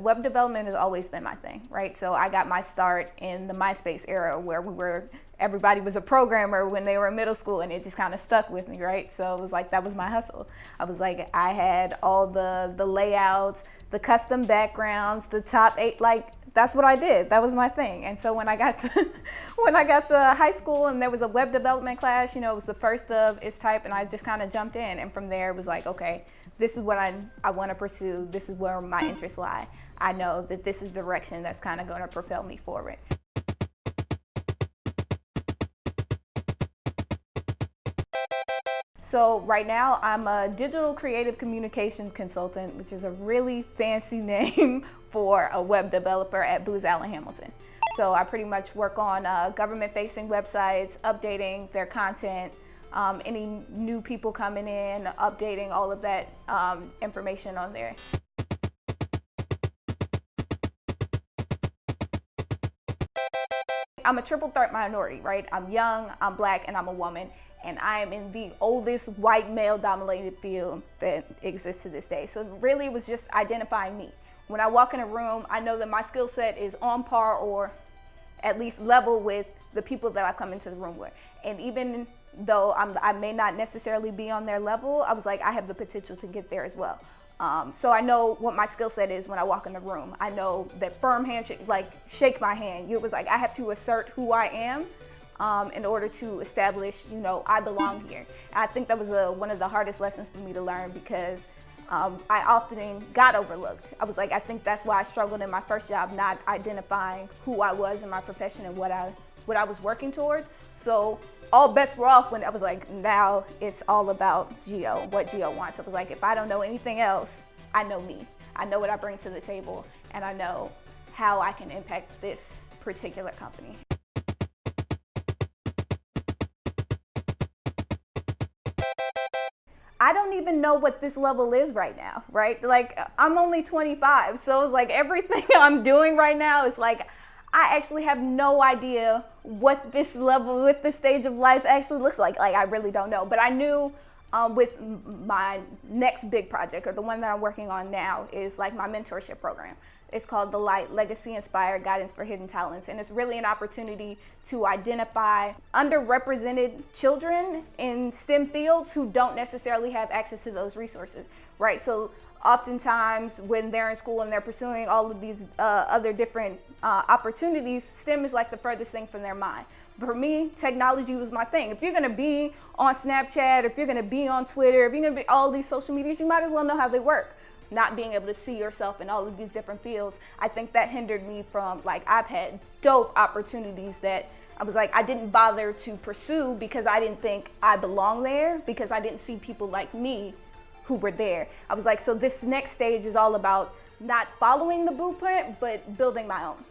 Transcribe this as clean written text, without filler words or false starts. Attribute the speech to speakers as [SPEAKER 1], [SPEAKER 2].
[SPEAKER 1] web development has always been my thing, right? So I got my start in the MySpace era where everybody was a programmer when they were in middle school, and it just kind of stuck with me, right? So it was like, that was my hustle. I was like, I had all the layouts, the custom backgrounds, the top 8, like, that's what I did. That was my thing. And so when I got to high school and there was a web development class, it was the first of its type, and I just kind of jumped in. And from there it was like, okay, this is what I want to pursue. This is where my interests lie. I know that this is the direction that's kind of going to propel me forward. So right now I'm a digital creative communications consultant, which is a really fancy name for a web developer at Booz Allen Hamilton. So I pretty much work on government-facing websites, updating their content, any new people coming in, updating all of that information on there. I'm a triple threat minority, right? I'm young, I'm Black, and I'm a woman. And I am in the oldest white male-dominated field that exists to this day. So really it was just identifying me. When I walk in a room, I know that my skill set is on par or at least level with the people that I've come into the room with. And even though I may not necessarily be on their level, I was like, I have the potential to get there as well. So I know what my skill set is when I walk in the room. I know that firm handshake, like shake my hand. It was like, I have to assert who I am in order to establish, I belong here. And I think that was one of the hardest lessons for me to learn, because I often got overlooked. I was like, I think that's why I struggled in my first job, not identifying who I was in my profession and what I was working towards. So all bets were off when I was like, now it's all about Geo, what Geo wants. I was like, if I don't know anything else, I know me. I know what I bring to the table, and I know how I can impact this particular company. I don't even know what this level is right now, right? Like, I'm only 25, so it's like everything I'm doing right now is like, I actually have no idea what this level, what this stage of life actually looks like. Like, I really don't know. But I knew with my next big project, or the one that I'm working on now, is like my mentorship program. It's called The Light: Legacy Inspired Guidance for Hidden Talents. And it's really an opportunity to identify underrepresented children in STEM fields who don't necessarily have access to those resources, right? So oftentimes when they're in school and they're pursuing all of these other different opportunities, STEM is like the furthest thing from their mind. For me, technology was my thing. If you're gonna be on Snapchat, if you're gonna be on Twitter, if you're gonna be all these social medias, you might as well know how they work. Not being able to see yourself in all of these different fields, I think that hindered me from, like, I've had dope opportunities that I was like, I didn't bother to pursue because I didn't think I belonged there, because I didn't see people like me who were there. I was like, so this next stage is all about not following the blueprint, but building my own.